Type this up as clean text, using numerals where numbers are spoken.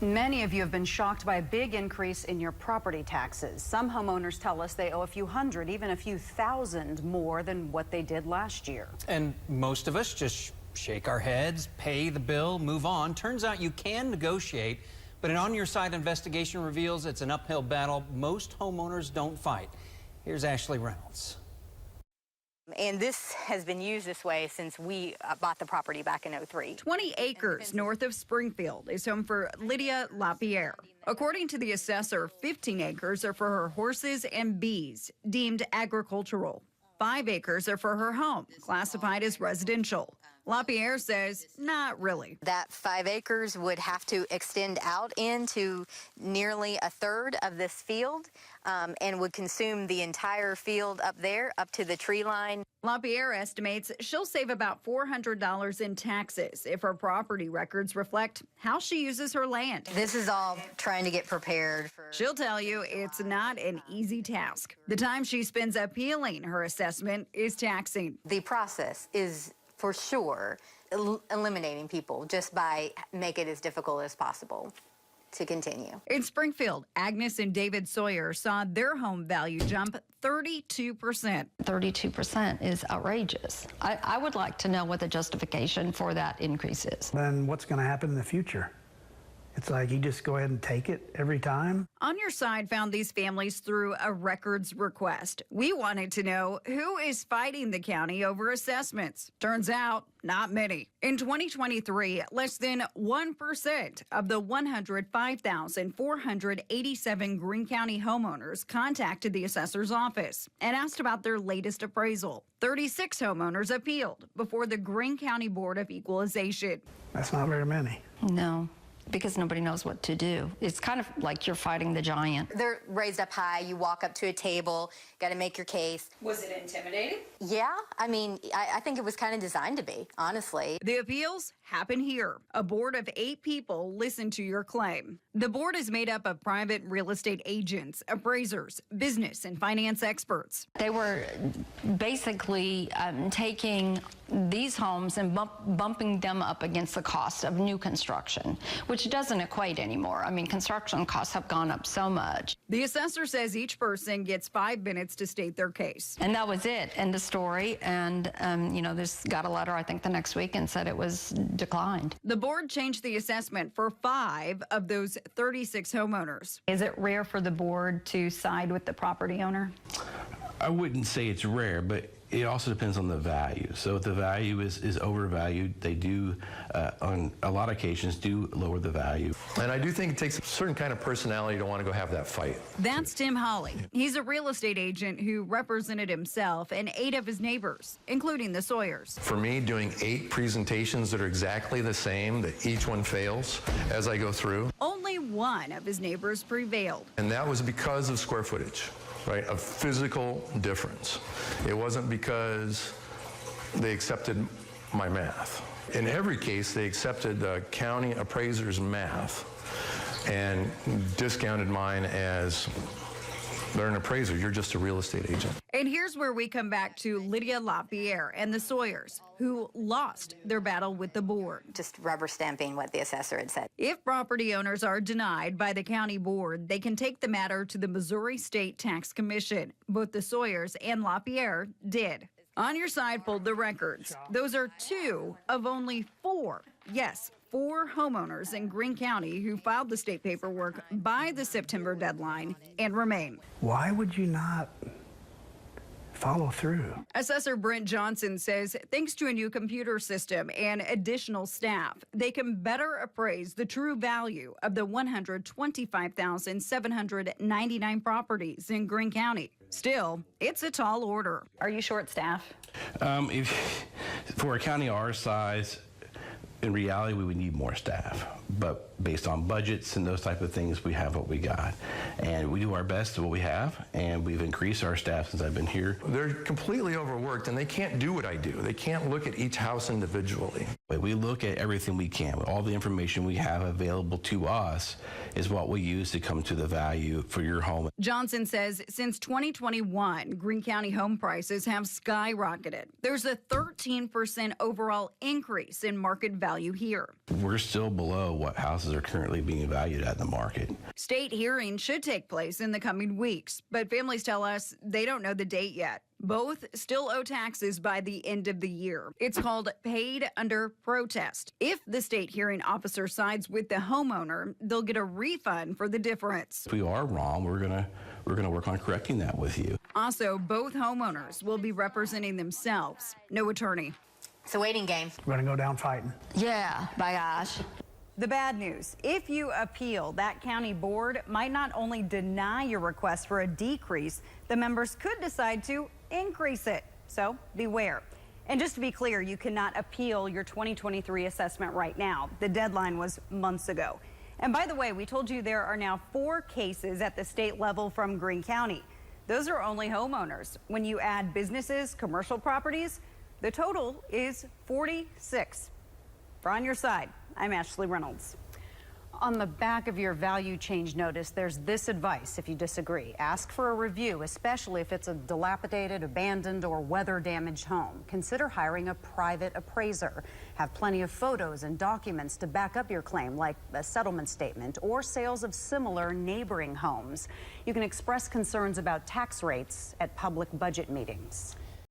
Many of you have been shocked by a big increase in your property taxes. Some homeowners tell us they owe a few hundred, even a few thousand more than what they did last year. And most of us just shake our heads, pay the bill, move on. Turns out you can negotiate, but an On Your Side investigation reveals it's an uphill battle most homeowners don't fight. Here's Ashley Reynolds. And this has been used this way since we bought the property back in '03. 20 acres north of Springfield is home for Lydia LaPierre. According to the assessor, 15 acres are for her horses and bees, deemed agricultural. 5 acres are for her home, classified as residential. LaPierre says not really. That 5 acres would have to extend out into nearly a third of this field and would consume the entire field up there, up to the tree line. LaPierre estimates she'll save about $400 in taxes if her property records reflect how she uses her land. This is all trying to get prepared for. She'll tell you it's not an easy task. The time she spends appealing her assessment is taxing. The process is for sure eliminating people just by make it as difficult as possible to continue. In Springfield, Agnes and David Sawyer saw their home value jump 32%. 32% is outrageous. I would like to know what the justification for that increase is. Then what's going to happen in the future? It's like you just go ahead and take it every time. On Your Side found these families through a records request. We wanted to know who is fighting the county over assessments. Turns out, not many. In 2023, less than 1% of the 105,487 Greene County homeowners contacted the assessor's office and asked about their latest appraisal. 36 homeowners appealed before the Greene County Board of Equalization. That's not very many. No, because nobody knows what to do. It's kind of like you're fighting the giant. They're raised up high. You walk up to a table, got to make your case. Was it intimidating? Yeah, I mean, I think it was kind of designed to be, honestly. The appeals happen here. A board of 8 people listen to your claim. The board is made up of private real estate agents, appraisers, business and finance experts. They were basically taking these homes and bumping them up against the cost of new construction, which doesn't equate anymore. I mean, construction costs have gone up so much. The assessor says each person gets 5 minutes to state their case. And that was it, end of story. And, you know, this got a letter, I think, the next week and said it was declined. The board changed the assessment for 5 of those 36 homeowners. Is it rare for the board to side with the property owner? I wouldn't say it's rare, but it also depends on the value. So if the value is overvalued, they do, on a lot of occasions, do lower the value. And I do think it takes a certain kind of personality to want to go have that fight. That's Tim Holly. He's a real estate agent who represented himself and 8 of his neighbors, including the Sawyers. For me, doing 8 presentations that are exactly the same, that each one fails as I go through. Only 1 of his neighbors prevailed. And that was because of square footage. Right, a physical difference. It wasn't because they accepted my math. In every case, they accepted the county appraiser's math and discounted mine as they're an appraiser, you're just a real estate agent. And here's where we come back to Lydia LaPierre and the Sawyers, who lost their battle with the board. Just rubber stamping what the assessor had said. If property owners are denied by the county board, they can take the matter to the Missouri State Tax Commission. Both the Sawyers and LaPierre did. On Your Side pulled the records. Those are 2 of only 4. Yes, 4 homeowners in Greene County who filed the state paperwork by the September deadline and remain. Why would you not follow through? Assessor Brent Johnson says thanks to a new computer system and additional staff, they can better appraise the true value of the 125,799 properties in Greene County. Still, it's a tall order. Are you short staff? For a county our size, in reality, we would need more staff, but based on budgets and those type of things, we have what we got. And we do our best to what we have, and we've increased our staff since I've been here. They're completely overworked, and they can't do what I do. They can't look at each house individually. But we look at everything we can. All the information we have available to us is what we use to come to the value for your home. Johnson says since 2021, Greene County home prices have skyrocketed. There's a 13% overall increase in market value here. We're still below what houses are currently being valued at in the market. State hearings should take place in the coming weeks, but families tell us they don't know the date yet. Both still owe taxes by the end of the year. It's called paid under protest. If the state hearing officer sides with the homeowner, they'll get a refund for the difference. If we are wrong, we're gonna work on correcting that with you. Also, both homeowners will be representing themselves. No attorney. It's a waiting game. We're going to go down fighting. Yeah, by gosh. The bad news, if you appeal, that county board might not only deny your request for a decrease, the members could decide to increase it. So beware. And just to be clear, you cannot appeal your 2023 assessment right now. The deadline was months ago. And by the way, we told you there are now 4 cases at the state level from Greene County. Those are only homeowners. When you add businesses, commercial properties, the total is 46. For On Your Side, I'm Ashley Reynolds. On the back of your value change notice, there's this advice if you disagree. Ask for a review, especially if it's a dilapidated, abandoned, or weather-damaged home. Consider hiring a private appraiser. Have plenty of photos and documents to back up your claim, like a settlement statement or sales of similar neighboring homes. You can express concerns about tax rates at public budget meetings.